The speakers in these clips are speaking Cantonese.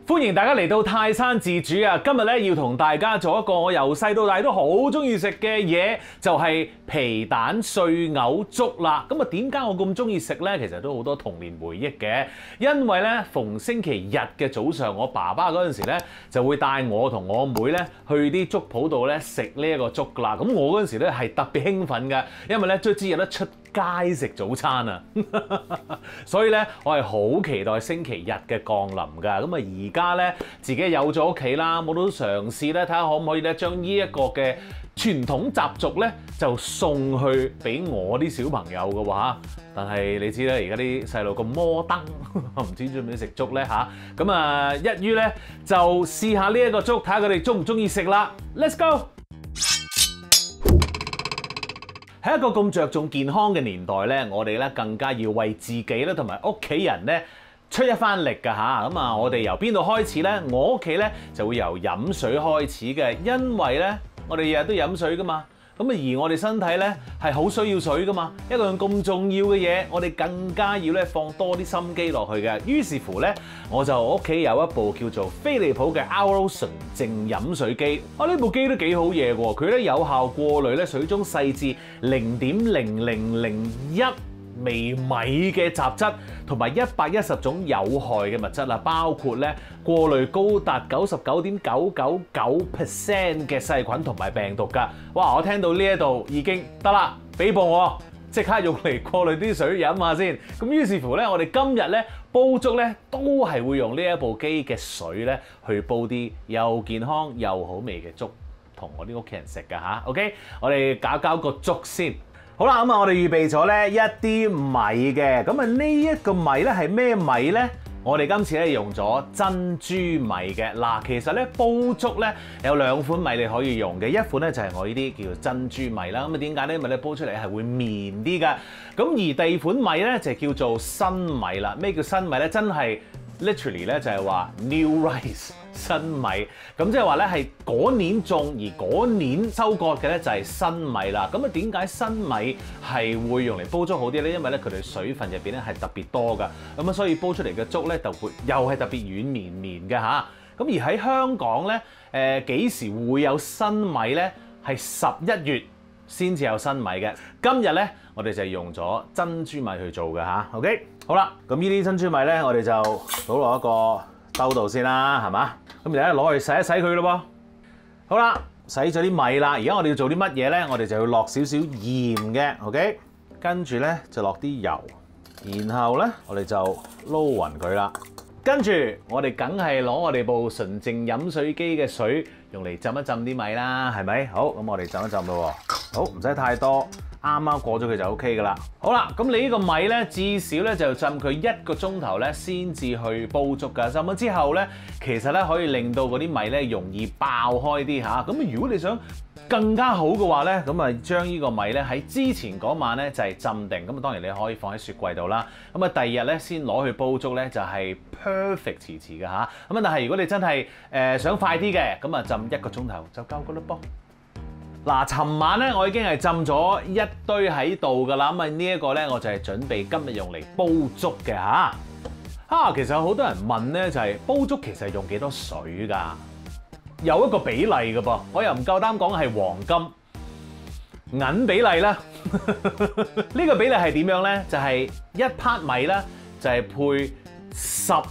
歡迎大家嚟到泰山自主啊！今日咧要同大家做一個我由細到大都好中意食嘅嘢，就係皮蛋碎藕粥啦。咁啊，點解我咁中意食呢？其實都好多童年回憶嘅，因為咧逢星期日嘅早上，我爸爸嗰陣時咧就會帶我同我妹咧去啲粥鋪度咧食呢一個粥噶啦。咁我嗰陣時咧係特別興奮嘅，因為咧終於有得出街食早餐啊！所以咧我係好期待星期日嘅降臨㗎。咁啊而家咧自己有咗屋企啦，我都嘗試咧睇下可唔可以咧將呢一個嘅傳統習俗咧就送去俾我啲小朋友嘅話，但係你知啦，而家啲細路咁摩登，唔知中唔中意食粥咧嚇。咁啊一於咧就試下呢一個粥，睇下佢哋中唔中意食啦。Let's go！喺一個咁着重健康嘅年代咧，我哋咧更加要為自己咧同埋屋企人咧出一番力㗎嚇。咁啊，我哋由邊度開始咧？我屋企咧就會由飲水開始嘅，因為咧我哋日日都飲水㗎嘛。咁啊，而我哋身體咧係好需要水㗎嘛。一個咁重要嘅嘢，我哋更加要咧放多啲心機落去嘅。於是乎咧，我就屋企有一部叫做飛利浦嘅 RO 純淨飲水機。呢部機都幾好嘢喎，佢咧有效過濾咧水中細至0.0001微米嘅雜質，同埋110種有害嘅物質啦，包括咧過濾高達99.999% 嘅細菌同埋病毒㗎。哇！我聽到呢一度已經得啦，俾部我即刻用嚟過濾啲水飲下先。咁於是乎咧，我哋今日咧煲粥咧都係會用呢一部機嘅水咧去煲啲又健康又好味嘅粥，同我啲屋企人食㗎吓。OK， 我哋搞個粥先。好啦，咁啊，我哋預備咗咧一啲米嘅，咁啊呢一個米咧係咩米咧？我哋今次咧用咗珍珠米嘅。嗱，其實咧煲粥咧有兩款米你可以用嘅，一款咧就係我呢啲叫做珍珠米啦。咁啊點解咧？因為咧煲出嚟係會綿啲㗎。咁而第二款米咧就叫做新米啦。咩叫新米咧？真係 literally 咧就係話 new rice。新米，咁即係話咧係嗰年種而嗰年收割嘅咧就係新米啦。咁啊點解新米係會用嚟煲粥好啲咧？因為咧佢哋水分入邊咧係特別多㗎，咁啊所以煲出嚟嘅粥咧就會又係特別軟綿綿嘅嚇。咁而喺香港咧幾時會有新米咧？係11月先至有新米嘅。今日咧我哋就用咗珍珠米去做嘅嚇。OK， 好啦，咁呢啲珍珠米咧我哋就倒落一個兜度先啦，係嘛？咁而家攞去洗一洗佢咯噃。好啦，洗咗啲米啦，而家我哋要做啲乜嘢咧？我哋就要落少少鹽嘅 ，OK？ 跟住咧就落啲油，然後咧我哋就撈勻佢啦。跟住我哋梗係攞我哋部純淨飲水機嘅水用嚟浸一浸啲米啦，係咪？好，咁我哋浸一浸咯喎。好，唔使太多。啱啱過咗佢就 OK 噶啦。好啦，咁你呢個米咧，至少咧就浸佢1個鐘頭咧，先至去煲粥㗎。浸咗之後咧，其實咧可以令到嗰啲米咧容易爆開啲嚇。咁如果你想更加好嘅話咧，咁啊將呢個米咧喺之前嗰晚咧就係浸定。咁啊當然你可以放喺雪櫃度啦。咁啊第二日咧先攞去煲粥咧就係 perfect 遲嘅嚇。咁啊但係如果你真係想快啲嘅，咁啊浸1個鐘頭就夠㗎啦噃。嗱，尋晚咧我已經係浸咗一堆喺度㗎啦，咁啊呢一個咧我就係準備今日用嚟煲粥嘅嚇。其實有好多人問咧，就係煲粥其實用幾多水㗎？有一個比例㗎噃，我又唔夠膽講係黃金銀比例啦。呢個比例係點樣咧？就係1 part 米咧就係配10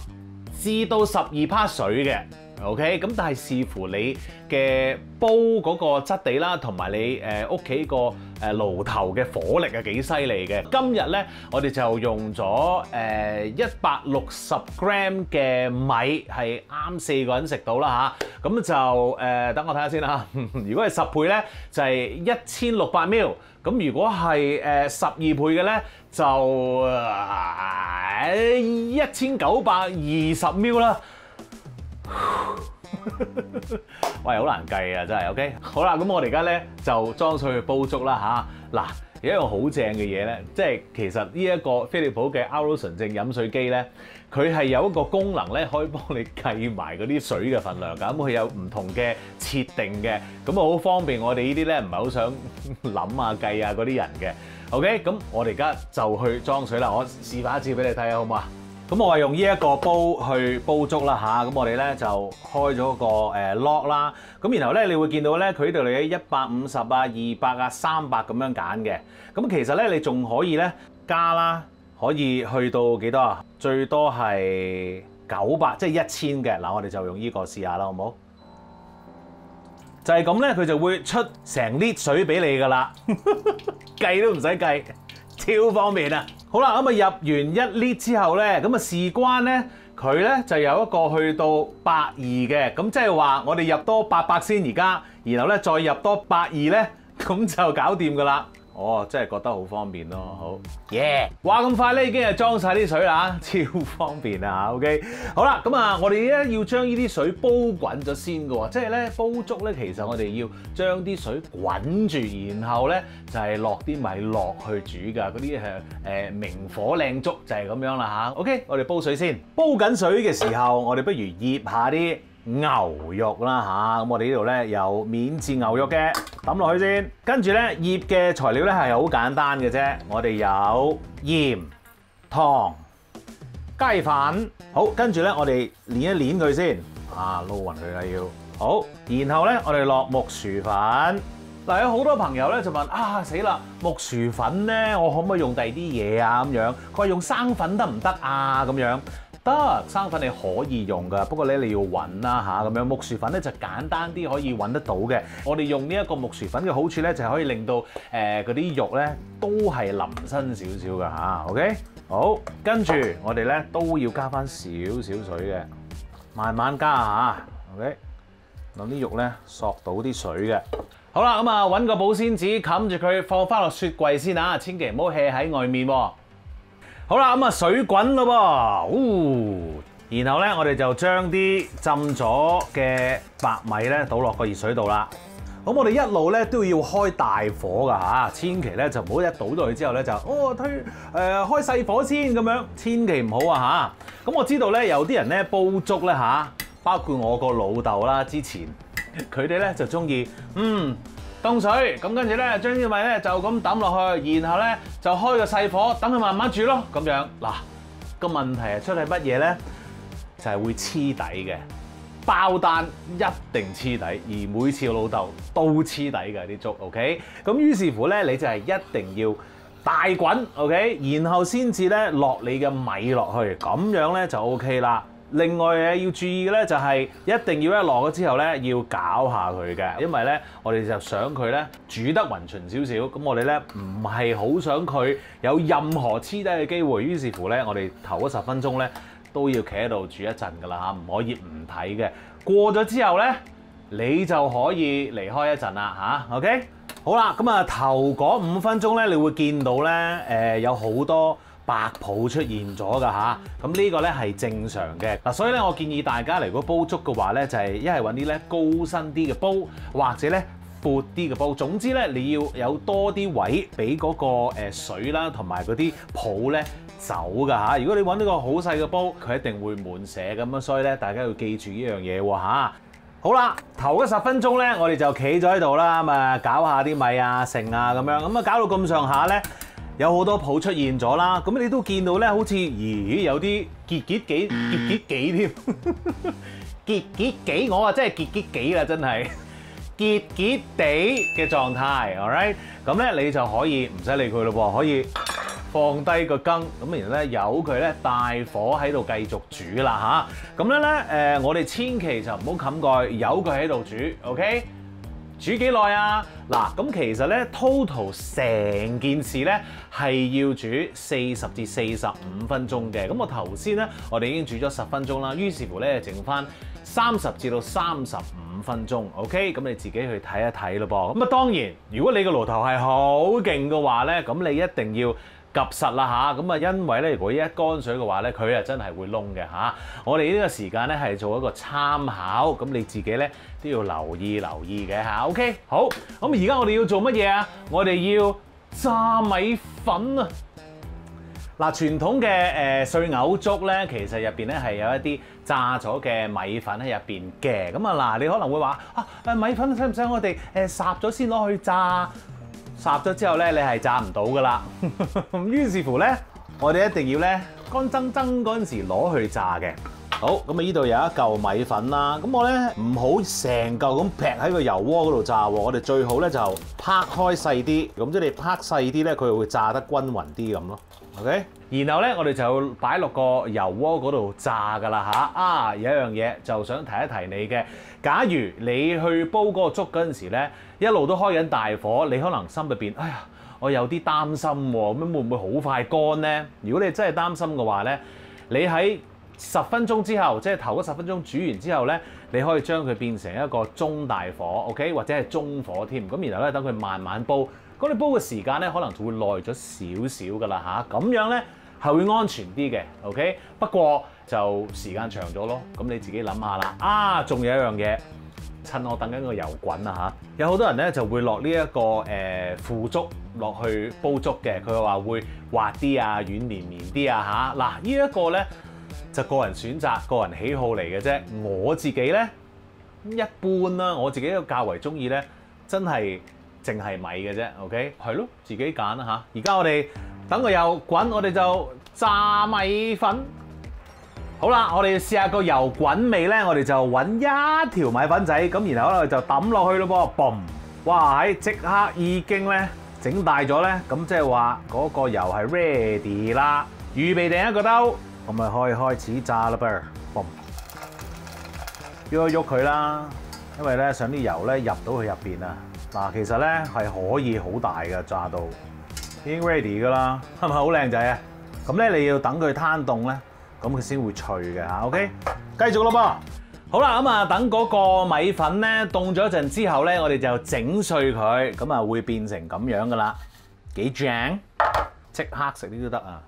至到12 part 水嘅。OK， 咁但係視乎你嘅煲嗰個質地啦，同埋你屋企個爐頭嘅火力係幾犀利嘅。今日咧，我哋就用咗160 gram 嘅米，係啱4個人食到啦嚇。咁就等我睇下先啦。如果係10倍咧，就係1600 ml。咁如果係12倍嘅咧，就1920 ml 啦。喂，好難計啊，真係 OK。好啦，咁我哋而家咧就裝水去煲粥啦嚇。嗱，有一樣好正嘅嘢咧，即係其實呢一個飛利浦嘅 RO 純淨飲水機咧，佢係有一個功能咧，可以幫你計埋嗰啲水嘅份量㗎。咁佢有唔同嘅設定嘅，咁啊好方便我哋呢啲咧唔係好想諗啊計啊嗰啲人嘅。OK， 咁我哋而家就去裝水啦。我示範一次俾你睇下好唔好啊？咁我係用呢一個煲去煲粥啦嚇，咁我哋咧就開咗個lock 啦，咁然後咧你會見到咧佢呢度有150啊、200啊、300咁樣揀嘅，咁其實咧你仲可以咧加啦，可以去到幾多啊？最多係900，即係1000嘅。嗱，我哋就用呢個試下啦，好唔好？就係咁咧，佢就會出成 lit 水俾你噶啦，計都唔使計，超方便啊！好啦，咁啊入完1 lit 之後咧，咁啊事關咧，佢咧就有一個去到120嘅，咁即係話我哋入多800先而家，然後咧再入多120咧，咁就搞掂噶啦。哦，真係覺得好方便咯，好耶！哇，咁快咧已經係裝晒啲水啦，超方便啊 ！OK， 好啦，咁啊，我哋咧要將呢啲水煲滾咗先嘅喎，即係咧煲粥咧，其實我哋要將啲水滾住，然後咧就係落啲米落去煮㗎，嗰啲係明火靚粥就係咁樣啦嚇。OK， 我哋煲水先，煲緊水嘅時候，我哋不如醃下啲牛肉啦嚇，咁我哋呢度咧有免治牛肉嘅，抌落去先。跟住咧醃嘅材料咧係好簡單嘅啫，我哋有鹽、糖、雞粉，好，跟住咧我哋攣一攣佢先，撈勻佢啦要，好，然後咧我哋落木薯粉。嗱，有好多朋友咧就問死啦，木薯粉咧我可唔可以用第二啲嘢啊咁樣？佢話用生粉得唔得啊咁樣？得，生粉你可以用㗎，不過咧你要揾啦嚇，咁樣木薯粉咧就簡單啲可以揾得到嘅。我哋用呢一個木薯粉嘅好處咧，就係可以令到嗰啲肉咧都係腍身少少㗎嚇。OK， 好，跟住我哋咧都要加翻少少水嘅，慢慢加嚇。OK， 等啲肉咧索到啲水嘅。好啦，咁啊揾個保鮮紙冚住佢，放翻落雪櫃先啊，千祈唔好 hea 喺外面喎。好啦，咁啊水滾咯噃，然後咧我哋就將啲浸咗嘅白米咧倒落個熱水度啦。咁我哋一路咧都要開大火㗎嚇，千祈咧就唔好一倒咗去之後咧就開細火先咁樣，千祈唔好啊嚇。咁我知道咧有啲人咧煲粥咧嚇，包括我個老豆啦，之前佢哋咧就中意凍水，咁跟住咧將啲米咧就咁抌落去，然後咧就開個細火，等佢慢慢煮咯。咁樣嗱，個問題係出喺乜嘢咧？就係會黐底嘅，包單一定黐底，而每次我老豆都黐底嘅啲粥。OK， 咁於是乎咧，你就係一定要大滾 OK， 然後先至咧落你嘅米落去，咁樣咧就 OK 啦。另外要注意嘅咧就係一定要一落咗之後咧要攪下佢嘅，因為咧我哋就想佢咧煮得勻勻少少，咁我哋咧唔係好想佢有任何黐底嘅機會，於是乎咧我哋頭嗰10分鐘咧都要企喺度煮一陣㗎啦嚇，唔可以唔睇嘅。過咗之後咧你就可以離開一陣啦嚇。OK， 好啦，咁啊頭嗰5分鐘咧你會見到咧有好多白泡出現咗㗎嚇，咁呢個咧係正常嘅嗱，所以咧我建議大家嚟如果煲粥嘅話咧，就係一係揾啲咧高身啲嘅煲，或者咧闊啲嘅煲。總之咧你要有多啲位俾嗰個水啦，同埋嗰啲泡咧走㗎嚇。如果你揾呢個好細嘅煲，佢一定會滿瀉咁樣，所以咧大家要記住呢樣嘢喎嚇。好啦，頭嗰10分鐘咧，我哋就企咗喺度啦，咁啊搞下啲米啊、剩啊咁樣，咁啊搞到咁上下咧。有好多泡出現咗啦，咁你都見到咧，好似有啲結幾添，結幾，我話真係結幾啦，真係結地嘅狀態 ，all right， 咁咧你就可以唔使理佢咯噃，可以放低個羹，咁然後咧由佢咧大火喺度繼續煮啦嚇，咁樣咧我哋千祈就唔好冚蓋，由佢喺度煮 ，OK？煮幾耐啊？嗱，咁其實咧 total 成件事咧係要煮40至45分鐘嘅。咁我頭先咧，我哋已經煮咗10分鐘啦，於是乎咧剩翻30至到35分鐘。OK， 咁你自己去睇一睇咯噃。咁啊當然，如果你個爐頭係好勁嘅話咧，咁你一定要及實啦嚇，咁啊因為咧如果一乾水嘅話咧，佢啊真係會燶嘅嚇。我哋呢個時間咧係做一個參考，咁你自己咧都要留意嘅嚇。OK， 好，咁而家我哋要做乜嘢啊？我哋要炸米粉啊！嗱，傳統嘅碎藕粥咧，其實入邊咧係有一啲炸咗嘅米粉喺入邊嘅。咁啊嗱，你可能會話米粉使唔使我哋烚咗先攞去炸？烚咗之後咧，你係炸唔到噶啦。咁於是乎咧，我哋一定要咧乾爭爭嗰陣時攞去炸嘅。好，咁啊呢度有一嚿米粉啦，咁我咧唔好成嚿咁劈喺個油鍋嗰度炸喎，我哋最好咧就拍開細啲，咁即係你拍細啲咧，佢會炸得均勻啲咁咯。OK， 然後咧我哋就擺落個油鍋嗰度炸㗎啦嚇。有一樣嘢就想提一提你嘅，假如你去煲嗰個粥嗰陣時咧，一路都開緊大火，你可能心入邊，哎呀，我有啲擔心喎，咁會唔會好快乾呢？如果你真係擔心嘅話咧，你喺10分鐘之後，即係頭嗰10分鐘煮完之後咧，你可以將佢變成一個中大火 ，OK， 或者係中火添。咁然後咧，等佢慢慢煲。咁你煲嘅時間咧，可能就會耐咗少少噶啦嚇。咁樣咧係會安全啲嘅 ，OK。不過就時間長咗咯。咁你自己諗下啦。仲有一樣嘢，趁我等緊個油滾啊嚇，有好多人咧就會落呢一個腐竹落去煲粥嘅。佢話會滑啲啊，軟綿綿啲啊嚇。嗱，呢一個咧就個人選擇、個人喜好嚟嘅啫。我自己咧一般啦，我自己都較為中意咧，真係淨係米嘅啫。OK， 係咯，自己揀啦嚇。而家我哋等個油滾，我哋就炸米粉。好啦，我哋試下個油滾未咧，我哋就揾一條米粉仔，咁然後咧我哋就抌落去咯噃，嘣！哇，即刻已經咧整大咗咧，咁即係話嗰個油係 ready 啦，預備定一個兜。咁咪可以開始炸啦噃，嘣！喐一喐佢啦，因為咧想啲油咧入到去入邊啊。嗱，其實咧係可以好大嘅，炸到已經 ready 噶啦，係咪好靚仔啊？咁咧你要等佢攤凍咧，咁佢先會脆嘅嚇。OK， 繼續咯噃。好啦，咁啊等嗰個米粉咧凍咗一陣之後咧，我哋就整碎佢，咁啊會變成咁樣噶啦，幾正，即刻食呢都得啊！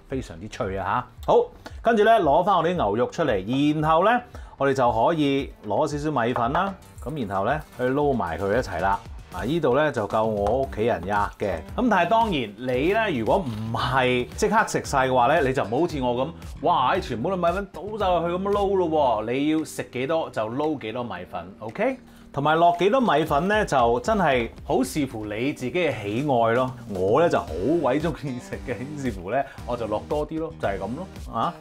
非常之脆啊嚇！好，跟住咧攞翻我啲牛肉出嚟，然後咧我哋就可以攞少少米粉啦，咁然後咧去撈埋佢一齊啦。呢度咧就夠我屋企人吔嘅。咁但係當然你咧如果唔係即刻食晒嘅話咧，你就唔好好似我咁，哇！全部啲米粉倒晒落去咁樣撈咯喎。你要食幾多就撈幾多米粉 ，OK？ 同埋落幾多米粉咧，就真係好視乎你自己嘅喜愛咯。我咧就好鬼中意食嘅，於是乎咧我就落多啲咯，就係咁咯，啊！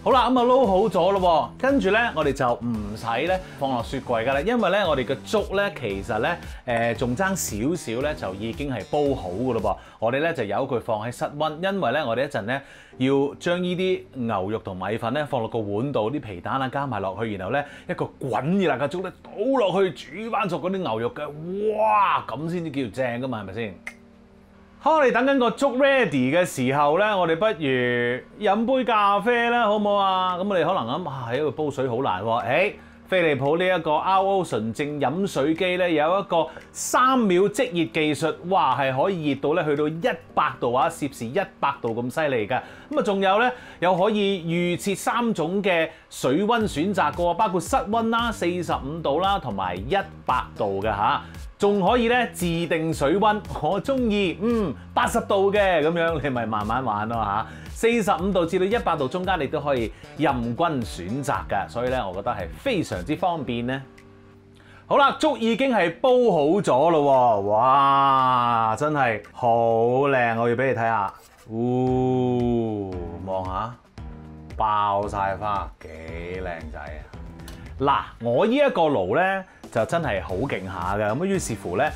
好啦，咁啊撈好咗咯喎，跟住咧我哋就唔使咧放落雪櫃㗎啦，因為咧我哋嘅粥咧其實咧仲爭少少咧就已經係煲好㗎咯噃。我哋咧就由佢放喺室溫，因為咧我哋一陣咧要將呢啲牛肉同米粉咧放落個碗度，啲皮蛋啊加埋落去，然後咧一個滾熱辣嘅粥咧倒落去煮翻熟嗰啲牛肉嘅，哇！咁先至叫正㗎嘛，係咪先？好，我哋等緊個粥 ready 嘅時候咧，我哋不如飲杯咖啡啦，好唔好啊？咁我哋可能諗喺度煲水好難喎。飛利浦呢一個 RO 純正飲水機咧，有一個3秒即熱技術，哇係可以熱到咧去到100度啊，攝氏100度咁犀利㗎。咁啊仲有咧，又可以預設3種嘅水溫選擇㗎喎，包括室溫啦、45度啦同埋100度嘅嚇。仲可以咧自定水溫，我中意80度嘅咁樣，你咪慢慢玩咯嚇。45度至到100度中間，你都可以任君選擇㗎，所以咧我覺得係非常之方便咧。好啦，粥已經係煲好咗咯喎，哇，真係好靚，我要俾你睇下，望下爆晒花，幾靚仔啊！嗱，我呢一個爐咧就真係好勁下嘅，咁於是乎咧，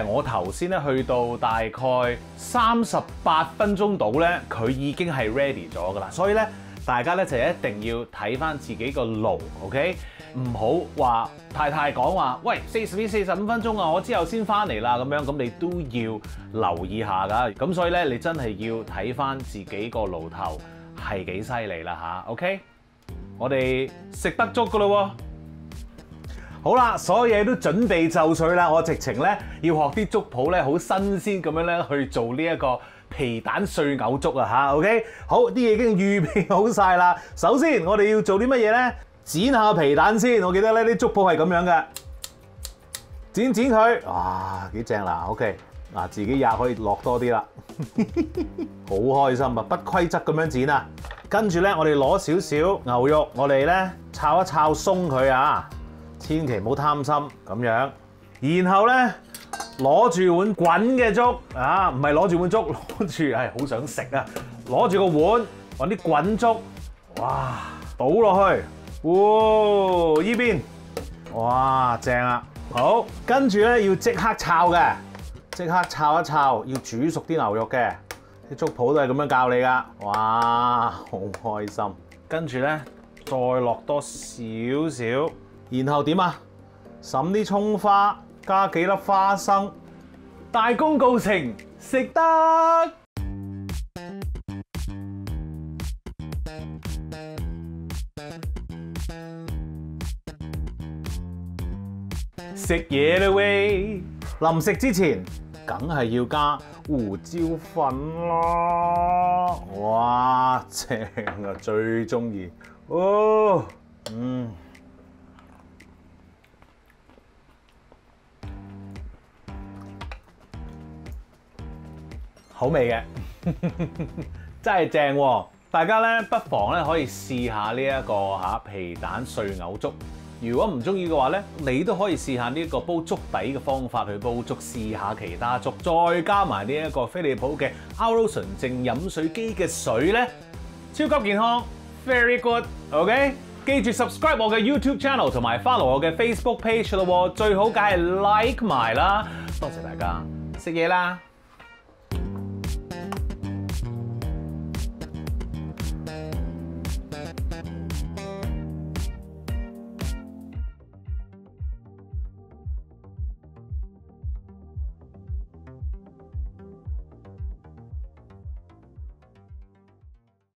我頭先咧去到大概38分鐘度咧，佢已經係 ready 咗噶啦，所以咧大家咧就一定要睇翻自己個爐 ，OK？ 唔好話太講話，喂45分鐘啊，我之後先翻嚟啦咁樣，咁你都要留意下噶，咁所以咧你真係要睇翻自己個爐頭係幾犀利啦嚇 ，OK？ 我哋食得粥噶咯喎！好啦，所有嘢都準備就緒啦，我直情咧要學啲粥譜咧，好新鮮咁樣咧去做呢一個皮蛋碎牛粥啊嚇 ，OK？ 好，啲嘢已經預備好晒啦。首先我哋要做啲乜嘢咧？剪下皮蛋先。我記得咧啲粥譜係咁樣嘅，剪佢，哇幾正啦 ，OK？ 嗱，自己也可以落多啲啦，好開心啊！不規則咁樣剪啊！跟住咧，我哋攞少少牛肉，我哋咧炒一炒鬆佢啊！千祈唔好貪心咁樣，然後咧攞住碗滾嘅粥啊，唔係攞住碗粥，攞住係好想食啊！攞住個碗揾啲滾粥，哇，倒落去，哇，依邊，哇，正啊！好，跟住咧要即刻炒嘅，即刻炒一炒，要煮熟啲牛肉嘅，啲粥鋪都係咁樣教你噶，哇，好開心！跟住咧再落多少少，然後點啊？揼啲葱花，加幾粒花生，大功告成，食得！食嘢啦喂！臨食之前，梗係要加胡椒粉啦！哇，正啊，最中意哦！好味嘅，真係正喎！大家咧不妨咧可以試下呢一個皮蛋碎牛粥。如果唔中意嘅話咧，你都可以試下呢一個煲粥底嘅方法去煲粥，試下其他粥，再加埋呢一個飛利浦嘅 RO 純淨飲水機嘅水咧，超級健康 ，very good，OK？記住 subscribe 我嘅 YouTube channel 同埋 follow 我嘅 Facebook page 咯，最好梗係 like 埋啦！多謝大家，食嘢啦！